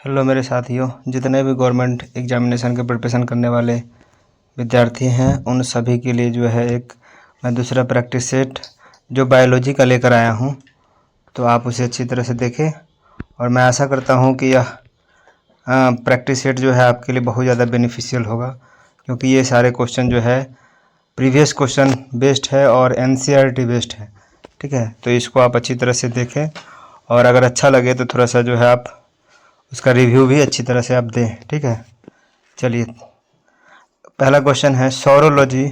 Hello मेरे साथियों, जितने भी गवर्नमेंट एग्जामिनेशन के प्रिपरेशन करने वाले विद्यार्थी हैं उन सभी के लिए जो है एक मैं दूसरा प्रैक्टिस सेट जो बायोलॉजी का लेकर आया हूं, तो आप उसे अच्छी तरह से देखें और मैं आशा करता हूं कि यह प्रैक्टिस सेट जो है आपके लिए बहुत ज़्यादा बेनिफिशियल होगा, क्योंकि ये सारे क्वेश्चन जो है प्रीवियस क्वेश्चन बेस्ड है और NCERT बेस्ड है। ठीक है, तो इसको आप अच्छी तरह से देखें और अगर अच्छा लगे तो थोड़ा सा जो है आप उसका रिव्यू भी अच्छी तरह से आप दें। ठीक है, चलिए पहला क्वेश्चन है सौरोलॉजी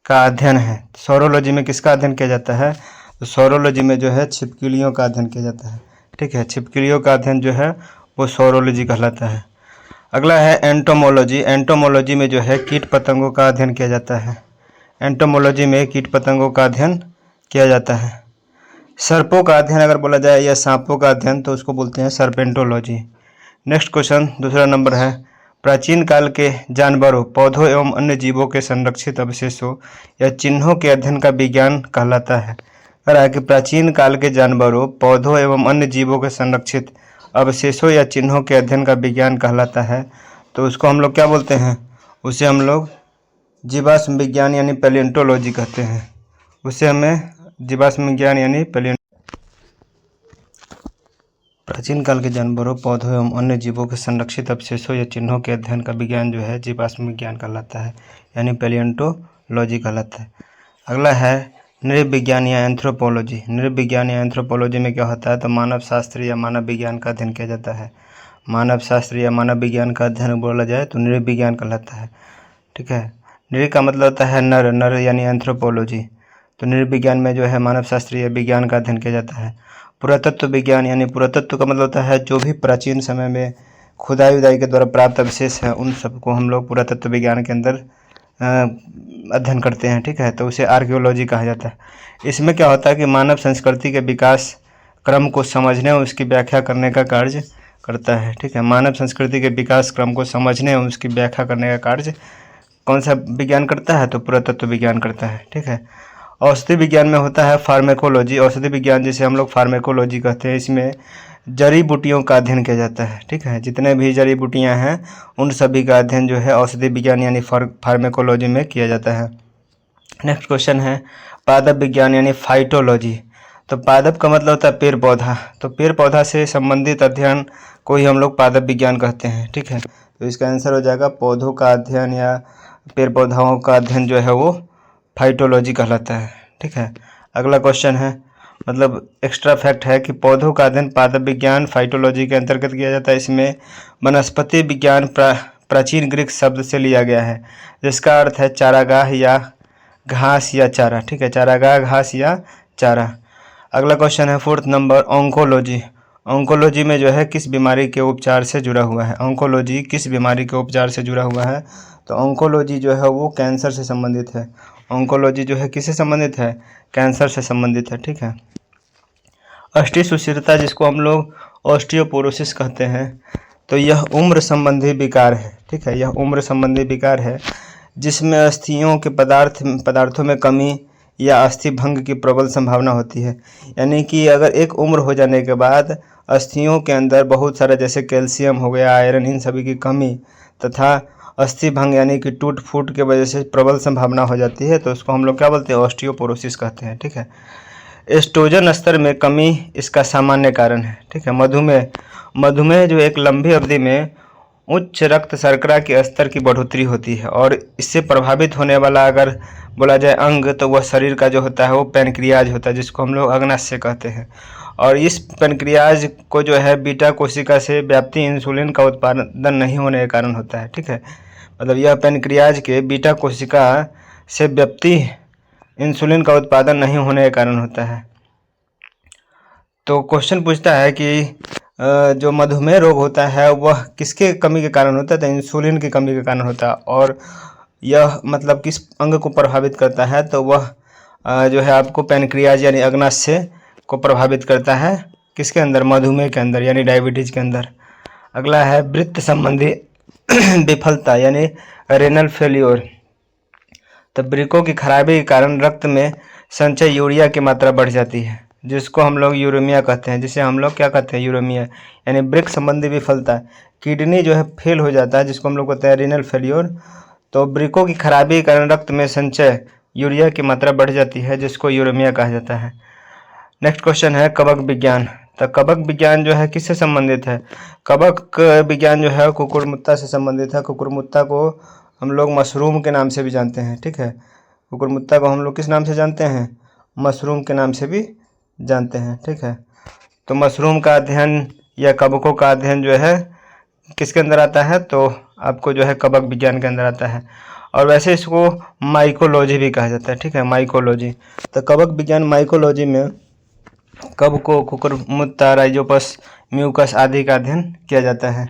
का अध्ययन है। सौरोलॉजी में किसका अध्ययन किया जाता है? तो सौरोलॉजी में जो है छिपकलियों का अध्ययन किया जाता है। ठीक है, छिपकलियों का अध्ययन जो है वो सौरोलॉजी कहलाता है। अगला है एंटोमोलॉजी। एंटोमोलॉजी में जो है कीट पतंगों का अध्ययन किया जाता है। एंटोमोलॉजी में कीट पतंगों का अध्ययन किया जाता है। सर्पों का अध्ययन अगर बोला जाए या सांपों का अध्ययन तो उसको बोलते हैं सर्पेंटोलॉजी। नेक्स्ट क्वेश्चन दूसरा नंबर है प्राचीन काल के जानवरों, पौधों एवं अन्य जीवों के संरक्षित अवशेषों या चिन्हों के अध्ययन का विज्ञान कहलाता है। कह रहा है कि प्राचीन काल के जानवरों, पौधों एवं अन्य जीवों के संरक्षित अवशेषों या चिन्हों के अध्ययन का विज्ञान कहलाता है। तो उसको हम लोग क्या बोलते हैं? उसे हम लोग जीवाश्म विज्ञान यानी पैलियोंटोलॉजी कहते हैं। उसे हमें जीवाश्म विज्ञान यानी प्राचीन काल के जानवरों, पौधों एवं अन्य जीवों के संरक्षित अवशेषों या चिन्हों के अध्ययन का विज्ञान जो है जीवाश्म विज्ञान कहलाता है, यानी पैलियोंटोलॉजी कहलाता है। अगला है नृविज्ञान या एंथ्रोपोलॉजी। नृविज्ञान या एंथ्रोपोलॉजी में क्या होता है? तो मानव शास्त्र या मानव विज्ञान का अध्ययन किया जाता है। मानव शास्त्र या मानव विज्ञान का अध्ययन बोला जाए तो नृविज्ञान कहलाता है। ठीक है, नृ का मतलब होता है नर, नर यानी एंथ्रोपोलॉजी। तो नृविज्ञान में जो है मानव शास्त्र या विज्ञान का अध्ययन किया जाता है। पुरातत्व विज्ञान यानी पुरातत्व का मतलब होता है जो भी प्राचीन समय में खुदाई उदाई के द्वारा प्राप्त अवशेष हैं उन सबको हम लोग पुरातत्व विज्ञान के अंदर अध्ययन करते हैं। ठीक है, तो उसे आर्कियोलॉजी कहा जाता है। इसमें क्या होता है कि मानव संस्कृति के विकास क्रम को समझने और उसकी व्याख्या करने का कार्य करता है। ठीक है, मानव संस्कृति के विकास क्रम को समझने और उसकी व्याख्या करने का कार्य कौन सा विज्ञान करता है? तो पुरातत्व विज्ञान करता है। ठीक है, औषधि विज्ञान में होता है फार्मेकोलॉजी। औषधि विज्ञान जिसे हम लोग फार्मेकोलॉजी कहते हैं, इसमें जड़ी बूटियों का अध्ययन किया जाता है। ठीक है, जितने भी जड़ी बूटियां हैं उन सभी का अध्ययन जो है औषधि विज्ञान यानी फार्मेकोलॉजी में किया जाता है। नेक्स्ट क्वेश्चन है पादप विज्ञान यानी फाइटोलॉजी। तो पादप का मतलब होता है पेड़ पौधा। तो पेड़ पौधा से संबंधित अध्ययन को ही हम लोग पादप विज्ञान कहते हैं। ठीक है, तो इसका आंसर हो जाएगा पौधों का अध्ययन या पेड़ पौधाओं का अध्ययन जो है वो फाइटोलॉजी कहलाता है। ठीक है, अगला क्वेश्चन है मतलब एक्स्ट्रा फैक्ट है कि पौधों का अध्ययन पादप विज्ञान फाइटोलॉजी के अंतर्गत किया जाता है। इसमें वनस्पति विज्ञान प्राचीन ग्रीक शब्द से लिया गया है जिसका अर्थ है चारागाह या घास या चारा। ठीक है, चारागाह, घास या चारा। अगला क्वेश्चन है फोर्थ नंबर ऑन्कोलॉजी। ऑन्कोलॉजी में जो है किस बीमारी के उपचार से जुड़ा हुआ है? ऑन्कोलॉजी किस बीमारी के उपचार से जुड़ा हुआ है? तो ऑन्कोलॉजी जो है वो कैंसर से संबंधित है। ऑन्कोलॉजी जो है किससे संबंधित है? कैंसर से संबंधित है। ठीक है, अस्थि सुशिरता जिसको हम लोग ऑस्टियोपोरोसिस कहते हैं, तो यह उम्र संबंधी विकार है। ठीक है, यह उम्र संबंधी विकार है जिसमें अस्थियों के पदार्थों में कमी या अस्थि भंग की प्रबल संभावना होती है। यानी कि अगर एक उम्र हो जाने के बाद अस्थियों के अंदर बहुत सारा जैसे कैल्शियम हो गया, आयरन, इन सभी की कमी तथा अस्थि भंग यानी कि टूट फूट के वजह से प्रबल संभावना हो जाती है, तो उसको हम लोग क्या बोलते हैं? ऑस्टियोपोरोसिस कहते हैं। ठीक है, एस्ट्रोजन स्तर में कमी इसका सामान्य कारण है। ठीक है, मधुमेह जो एक लंबी अवधि में उच्च रक्त शर्करा के स्तर की बढ़ोतरी होती है और इससे प्रभावित होने वाला अगर बोला जाए अंग तो वह शरीर का जो होता है वो पैनक्रियाज होता है जिसको हम लोग अग्नाशय कहते हैं। और इस पैनक्रियाज को जो है बीटा कोशिका से व्याप्ति इंसुलिन का उत्पादन नहीं होने के कारण होता है। ठीक है, मतलब यह पैनक्रियाज के बीटा कोशिका से व्याप्ति इंसुलिन का उत्पादन नहीं होने के कारण होता है। तो क्वेश्चन पूछता है कि जो मधुमेह रोग होता है वह किसके कमी के कारण होता है? तो इंसुलिन की कमी के कारण होता है। और यह मतलब किस अंग को प्रभावित करता है? तो वह जो है आपको पैनक्रियाज यानी अग्नाशय को प्रभावित करता है। किसके अंदर? मधुमेह के अंदर यानी डायबिटीज के अंदर। अगला है वृक्क संबंधी विफलता यानी रेनल फेल्योर। तो वृक्कों की खराबी के कारण रक्त में संचय यूरिया की मात्रा बढ़ जाती है जिसको हम लोग यूरेमिया कहते हैं, जिसे हम लोग क्या कहते हैं, यूरेमिया, यानी ब्रेक संबंधी विफलता। किडनी जो है फेल हो जाता है, जिसको हम लोग कहते हैं रीनल फेल्योर। तो ब्रिकों की खराबी के कारण रक्त में संचय यूरिया की मात्रा बढ़ जाती है, जिसको यूरेमिया कहा जाता है। नेक्स्ट क्वेश्चन है कवक विज्ञान। तो कवक विज्ञान जो है किससे संबंधित है? कवक विज्ञान जो है कुकुरमुत्ता से संबंधित है। कुकुरमुत्ता को हम लोग मशरूम के नाम से भी जानते हैं, ठीक है। कुकुरमुत्ता को हम लोग किस नाम से जानते हैं? मशरूम के नाम से भी जानते हैं, ठीक है। तो मशरूम का अध्ययन या कवकों का अध्ययन जो है किसके अंदर आता है? तो आपको जो है कवक विज्ञान के अंदर आता है। और वैसे इसको माइकोलॉजी भी कहा जाता है, ठीक है, माइकोलॉजी। तो कवक विज्ञान माइकोलॉजी में कवकों, कुकुरमुत्ता, राइजोपस, म्यूकस आदि का अध्ययन किया जाता है।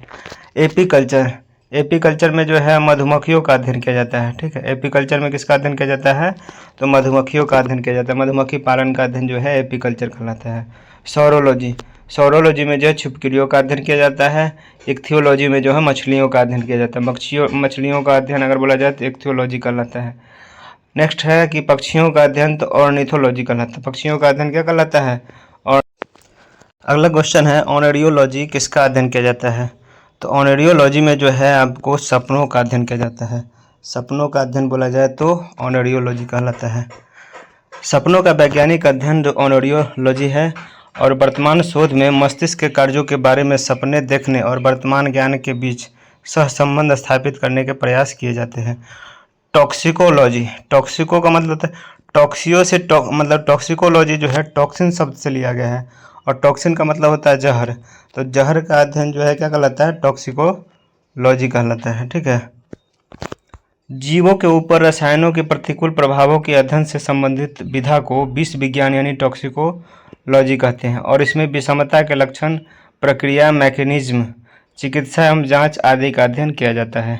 एपीकल्चर, एपीकल्चर में जो है मधुमक्खियों का अध्ययन किया जाता है, ठीक है। एपीकल्चर में किसका अध्ययन किया जाता है? तो मधुमक्खियों का अध्ययन किया जाता है। मधुमक्खी पालन का अध्ययन जो है एपीकल्चर कहलाता है। सौरोलॉजी, सौरोलॉजी में जो है छिपकलियों का अध्ययन किया जाता है। इक्थियोलॉजी में जो है मछलियों का अध्ययन किया जाता है। मछलियों का अध्ययन अगर बोला जाए तो इक्थियोलॉजी कहलाता है। नेक्स्ट है कि पक्षियों का अध्ययन, तो ऑर्निथोलॉजी कहलाता है। पक्षियों का अध्ययन क्या कहलाता है? और अगला क्वेश्चन है ऑनरियोलॉजी किसका अध्ययन किया जाता है? तो ऑनरियोलॉजी में जो है आपको सपनों का अध्ययन किया जाता है। सपनों का अध्ययन बोला जाए तो ऑनरियोलॉजी कहलाता है। सपनों का वैज्ञानिक अध्ययन जो ऑनरियोलॉजी है, और वर्तमान शोध में मस्तिष्क के कार्यों के बारे में सपने देखने और वर्तमान ज्ञान के बीच सहसंबंध स्थापित करने के प्रयास किए जाते हैं। टॉक्सिकोलॉजी, टॉक्सिको का मतलब होता है टॉक्सियो से मतलब टॉक्सिकोलॉजी जो है टॉक्सिन शब्द से लिया गया है, और टॉक्सिन का मतलब होता है जहर। तो जहर का अध्ययन जो है क्या कहलाता है? टॉक्सिकोलॉजी कहलाता है, ठीक है। जीवों के ऊपर रसायनों के प्रतिकूल प्रभावों के अध्ययन से संबंधित विधा को विष विज्ञान यानी टॉक्सिकोलॉजी कहते हैं, और इसमें विषमता के लक्षण, प्रक्रिया, मैकेनिज्म, चिकित्सा एवं जांच आदि का अध्ययन किया जाता है।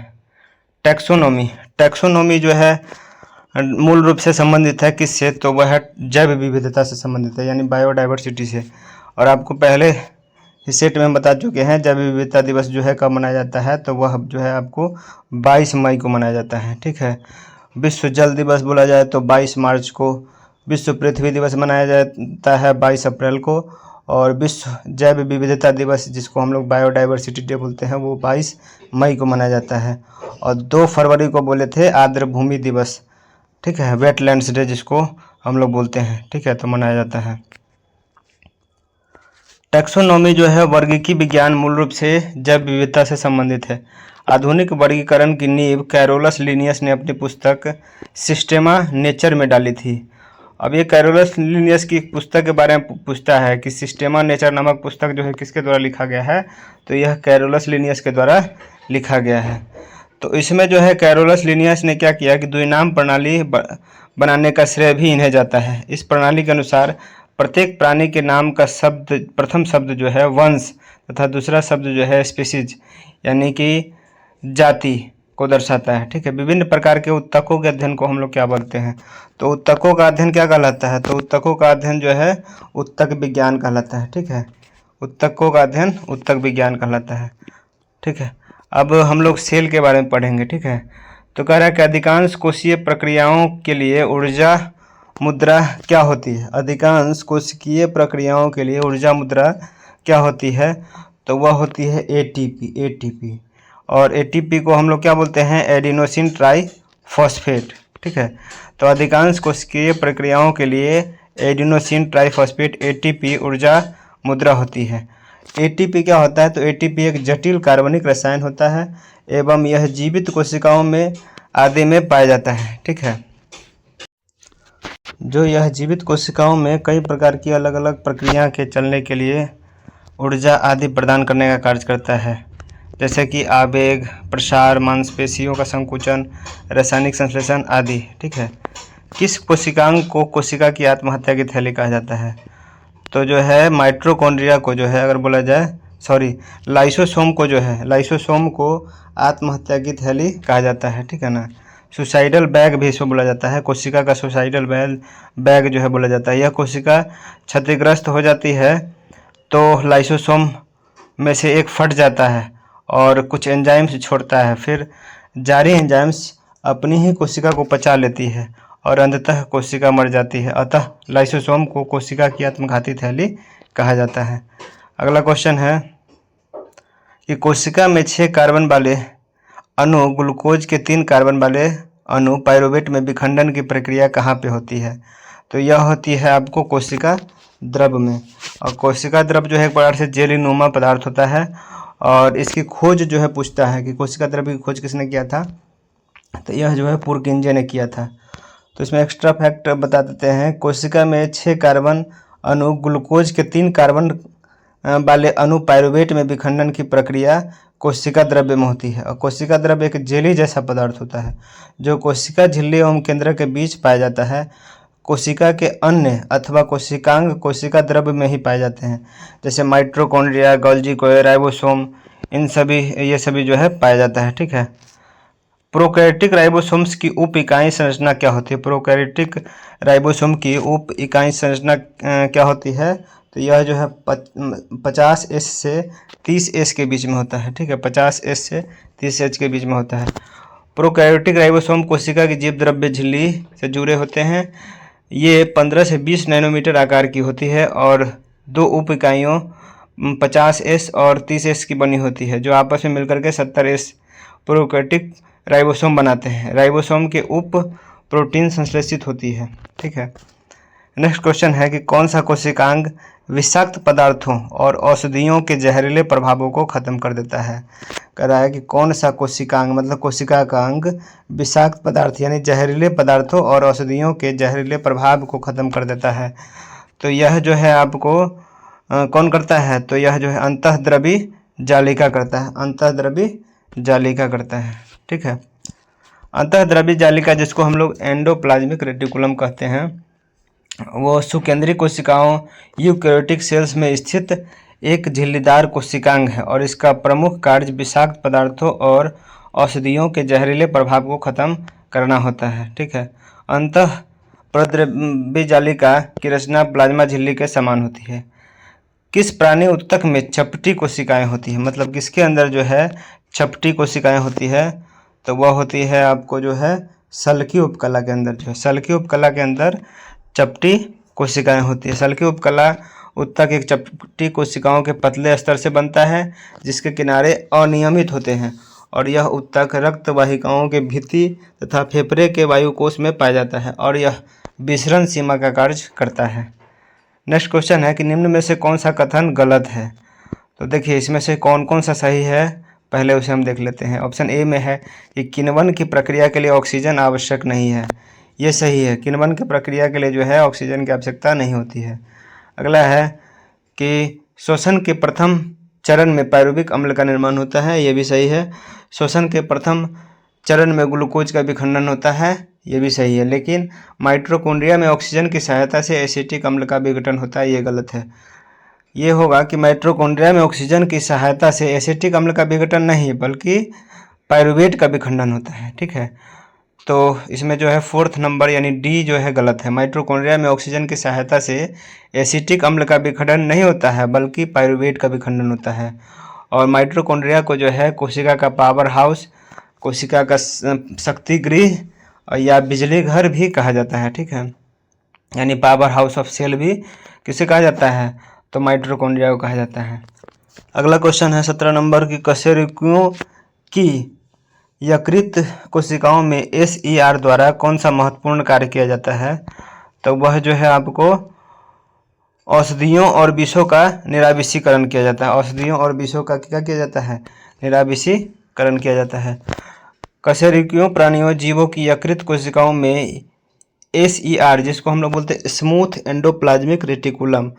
टैक्सोनॉमी, टैक्सोनॉमी जो है मूल रूप से संबंधित है किससे? तो वह जैव विविधता से संबंधित है, यानी बायोडाइवर्सिटी से। और आपको पहले इस सेट में बता चुके हैं जैव विविधता दिवस जो है कब मनाया जाता है, तो वह जो है आपको 22 मई को मनाया जाता है, ठीक है। विश्व जल दिवस बोला जाए तो 22 मार्च को। विश्व पृथ्वी दिवस मनाया जाता है 22 अप्रैल को। और विश्व जैव विविधता दिवस, जिसको हम लोग बायोडाइवर्सिटी डे बोलते हैं, वो 22 मई को मनाया जाता है। और 2 फरवरी को बोले थे आर्द्र भूमि दिवस, ठीक है, वेटलैंड्स डे जिसको हम लोग बोलते हैं, ठीक है, तो मनाया जाता है। टैक्सोनॉमी जो है वर्गीकी विज्ञान मूल रूप से जैव विविधता से संबंधित है। आधुनिक वर्गीकरण की नींव कैरोलस लिनियस ने अपनी पुस्तक सिस्टेमा नेचर में डाली थी। अब ये कैरोलस लिनियस की पुस्तक के बारे में पूछता है कि सिस्टेमा नेचर नामक पुस्तक जो है किसके द्वारा लिखा गया है? तो यह कैरोलस लिनियस के द्वारा लिखा गया है। तो इसमें जो है कैरोलस लिनियस ने क्या किया कि द्विनाम प्रणाली बनाने का श्रेय भी इन्हें जाता है। इस प्रणाली के अनुसार प्रत्येक प्राणी के नाम का शब्द, प्रथम शब्द जो है वंश तथा दूसरा शब्द जो है स्पीसीज यानी कि जाति को दर्शाता है, ठीक है। विभिन्न प्रकार के उत्तकों के अध्ययन को हम लोग क्या बोलते हैं? तो उत्तकों का अध्ययन क्या कहलाता है? तो उत्तकों का अध्ययन जो है उत्तक विज्ञान कहलाता है, ठीक है। उत्तकों का अध्ययन उत्तक विज्ञान कहलाता है, ठीक है। अब हम लोग सेल के बारे में पढ़ेंगे, ठीक है। तो कह रहा है कि अधिकांश कोशिकीय प्रक्रियाओं के लिए ऊर्जा मुद्रा क्या होती है? अधिकांश कोशिकीय प्रक्रियाओं के लिए ऊर्जा मुद्रा क्या होती है? तो वह होती है एटीपी, एटीपी। और एटीपी को हम लोग क्या बोलते हैं? एडिनोसिन ट्राइफॉस्फेट, ठीक है। तो अधिकांश कोशिकीय प्रक्रियाओं के लिए एडिनोसिन ट्राइफॉस्फेट एटीपी ऊर्जा मुद्रा होती है। एटीपी क्या होता है? तो एटीपी एक जटिल कार्बनिक रसायन होता है एवं यह जीवित कोशिकाओं में आदि में पाया जाता है, ठीक है। जो यह जीवित कोशिकाओं में कई प्रकार की अलग अलग प्रक्रिया के चलने के लिए ऊर्जा आदि प्रदान करने का कार्य करता है, जैसे कि आवेग, प्रसार, मांसपेशियों का संकुचन, रासायनिक संश्लेषण आदि, ठीक है। किस कोशिकांग को कोशिका की आत्महत्या की थैली कहा जाता है? तो जो है माइटोकॉन्ड्रिया को जो है अगर बोला जाए लाइसोसोम को जो है लाइसोसोम को आत्महत्या की थैली कहा जाता है, ठीक है ना। सुसाइडल बैग भी इसको बोला जाता है, कोशिका का सुसाइडल बैग जो है बोला जाता है। यह कोशिका क्षतिग्रस्त हो जाती है तो लाइसोसोम में से एक फट जाता है और कुछ एंजाइम्स छोड़ता है, फिर जारी एंजाइम्स अपनी ही कोशिका को पचा लेती है और अंततः कोशिका मर जाती है। अतः लाइसोसोम को कोशिका की आत्मघाती थैली कहा जाता है। अगला क्वेश्चन है कि कोशिका में 6 कार्बन वाले अणु ग्लूकोज के 3 कार्बन वाले अणु पाइरुवेट में विखंडन की प्रक्रिया कहाँ पे होती है? तो यह होती है आपको कोशिका द्रव में। और कोशिका द्रव जो है एक प्रकार से जेलीनुमा पदार्थ होता है और इसकी खोज जो है पूछता है कि कोशिका द्रव की खोज किसने किया था? तो यह जो है पुरकिंजे ने किया था। तो इसमें एक्स्ट्रा फैक्ट बता देते हैं। कोशिका में 6 कार्बन अणु ग्लूकोज के 3 कार्बन वाले अणु पाइरुवेट में विखंडन की प्रक्रिया कोशिका द्रव्य में होती है। और कोशिका द्रव्य एक जेली जैसा पदार्थ होता है जो कोशिका झिल्ली एवं केंद्र के बीच पाया जाता है। कोशिका के अन्य अथवा कोशिकांग कोशिका द्रव्य में ही पाए जाते हैं, जैसे माइटोकॉन्ड्रिया, गोल्गी कोशिका, राइबोसोम, इन सभी ये सभी जो है पाया जाता है। ठीक है। प्रोकैरियोटिक राइबोसोम्स की उप इकाई संरचना क्या होती है? प्रोकैरियोटिक राइबोसोम की उप इकाई संरचना क्या होती है? तो यह जो है 50S से 30S के बीच में होता है। ठीक है, 50S से 30H के बीच में होता है। प्रोकैरियोटिक राइबोसोम कोशिका की जीव द्रव्य झिल्ली से जुड़े होते हैं। ये 15 से 20 नैनोमीटर आकार की होती है और 2 उप इकाइयों 50S और 30S की बनी होती है, जो आपस में मिलकर के 70S प्रोकैरियोटिक राइबोसोम बनाते हैं। राइबोसोम के उप प्रोटीन संश्लेषित होती है। ठीक है। नेक्स्ट क्वेश्चन है कि कौन सा कोशिकांग विषाक्त पदार्थों और औषधियों के जहरीले प्रभावों को खत्म कर देता है? कह रहा है कि कौन सा कोशिकांग मतलब कोशिका का अंग विषाक्त पदार्थ यानी जहरीले पदार्थों और औषधियों के जहरीले प्रभाव को खत्म कर देता है। तो यह जो है आपको कौन करता है? तो यह जो है अंतःद्रवी जालिका करता है। अंतःद्रवी जालिका करता है। ठीक है। अंतःद्रवी जालिका जिसको हम लोग एंडोप्लाज्मिक रेटिकुलम कहते हैं, वो सुकेंद्रीय कोशिकाओं यूकैरियोटिक सेल्स में स्थित एक झिल्लीदार कोशिकांग है और इसका प्रमुख कार्य विषाक्त पदार्थों और औषधियों के जहरीले प्रभाव को खत्म करना होता है। ठीक है। अंतःद्रवी जालिका की रचना प्लाज्मा झिल्ली के समान होती है। किस प्राणी उत्तक में चपटी कोशिकाएं होती हैं? मतलब किसके अंदर जो है चपटी कोशिकाएं होती है? तो वह होती है आपको जो है सल्की उपकला के अंदर। जो है सल्की उपकला के अंदर चपटी कोशिकाएं होती है। सल्की उपकला उत्तक एक चपटी कोशिकाओं के पतले स्तर से बनता है जिसके किनारे अनियमित होते हैं और यह उत्तक रक्त वाहिकाओं के भित्ति तथा फेफड़े के वायुकोश में पाया जाता है और यह विसरण सीमा का कार्य करता है। नेक्स्ट क्वेश्चन है कि निम्न में से कौन सा कथन गलत है? तो देखिए इसमें से कौन कौन सा सही है, पहले उसे हम देख लेते हैं। ऑप्शन ए में है कि किण्वन की प्रक्रिया के लिए ऑक्सीजन आवश्यक नहीं है। ये सही है, किण्वन की प्रक्रिया के लिए जो है ऑक्सीजन की आवश्यकता नहीं होती है। अगला है कि श्वसन के प्रथम चरण में पाइरुविक अम्ल का निर्माण होता है। ये भी सही है। श्वसन के प्रथम चरण में ग्लूकोज का विखंडन होता है। ये भी सही है। लेकिन माइटोकॉन्ड्रिया में ऑक्सीजन की सहायता से एसिटिक अम्ल का विघटन होता है। ये गलत है। ये होगा कि माइटोकॉन्ड्रिया में ऑक्सीजन की सहायता से एसिटिक अम्ल का विघटन नहीं बल्कि पाइरुवेट का विखंडन होता है। ठीक है। तो इसमें जो है 4th नंबर यानी डी जो है गलत है। माइटोकॉन्ड्रिया में ऑक्सीजन की सहायता से एसिटिक अम्ल का विखंडन नहीं होता है बल्कि पाइरुवेट का विखंडन होता है। और माइटोकॉन्ड्रिया को जो है कोशिका का पावर हाउस, कोशिका का शक्ति गृह या बिजली घर भी कहा जाता है। ठीक है। यानी पावर हाउस ऑफ सेल भी किसे कहा जाता है? तो माइटोकॉन्ड्रिया को कहा जाता है। अगला क्वेश्चन है 17 नंबर की कशेरुकियों की यकृत कोशिकाओं में SER द्वारा कौन सा महत्वपूर्ण कार्य किया जाता है? तो वह जो है आपको औषधियों और विषों का निराविषीकरण किया जाता है। औषधियों और विषों का क्या किया जाता है? निराविषीकरण किया जाता है। कशेरुकियों प्राणियों जीवों की यकृत कोशिकाओं में SER जिसको हम लोग बोलते हैं स्मूथ एंडोप्लाज्मिक रेटिकुलम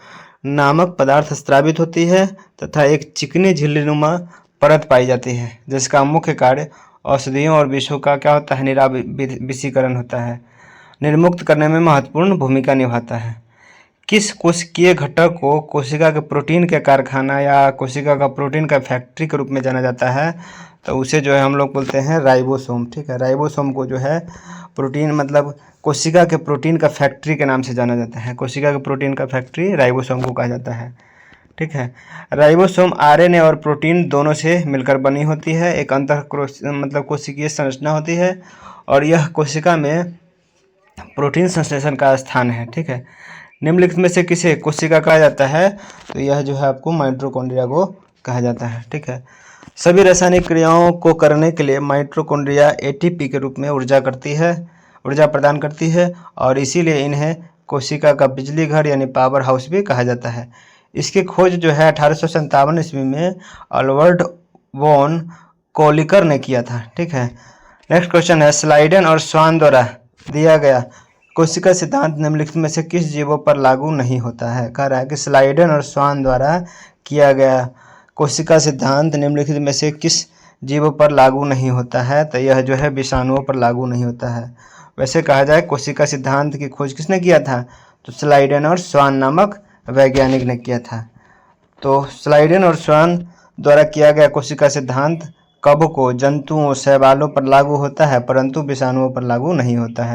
नामक पदार्थ स्रावित होती है तथा एक चिकनी झिल्लीनुमा परत पाई जाती है जिसका मुख्य कार्य औषधियों और विषों का क्या होता है? निराविषीकरण होता है, निर्मुक्त करने में महत्वपूर्ण भूमिका निभाता है। किस कोशिकीय घटक को कोशिका के प्रोटीन के कारखाना या कोशिका का प्रोटीन का फैक्ट्री के रूप में जाना जाता है? तो उसे जो है हम लोग बोलते हैं राइबोसोम। ठीक है। राइबोसोम को जो है प्रोटीन मतलब कोशिका के प्रोटीन का फैक्ट्री के नाम से जाना जाता है। कोशिका के प्रोटीन का फैक्ट्री राइबोसोम को कहा जाता है। ठीक है। राइबोसोम RNA और प्रोटीन दोनों से मिलकर बनी होती है। एक अंतः मतलब कोशिकीय संरचना होती है और यह कोशिका में प्रोटीन संश्लेषण का स्थान है। ठीक है, निम्नलिखित में से किसे कोशिका कहा जाता है? तो यह जो है आपको माइटोकॉन्ड्रिया को कहा जाता है। ठीक है, सभी रासायनिक क्रियाओं को करने के लिए माइटोकॉन्ड्रिया एटीपी के रूप में ऊर्जा प्रदान करती है और इसीलिए इन्हें कोशिका का बिजली घर यानी पावर हाउस भी कहा जाता है। इसकी खोज जो है 1857 ईस्वी में अल्बर्ट वॉन कोलिकर ने किया था। ठीक है, नेक्स्ट क्वेश्चन है, स्लाइडेन और स्वान द्वारा दिया गया कोशिका सिद्धांत निम्नलिखित में से किस जीवों पर लागू नहीं होता है? कह रहा है कि स्लाइडेन और स्वान द्वारा किया गया कोशिका सिद्धांत निम्नलिखित में से किस जीवों पर लागू नहीं होता है? तो यह जो है विषाणुओं पर लागू नहीं होता है। वैसे कहा जाए कोशिका सिद्धांत की खोज किसने किया था? तो स्लाइडेन और स्वान नामक वैज्ञानिक ने किया था। तो स्लाइडेन और स्वान द्वारा किया गया कोशिका सिद्धांत कवकों, जंतुओं, शैवालों पर लागू होता है, परंतु विषाणुओं पर लागू नहीं होता है।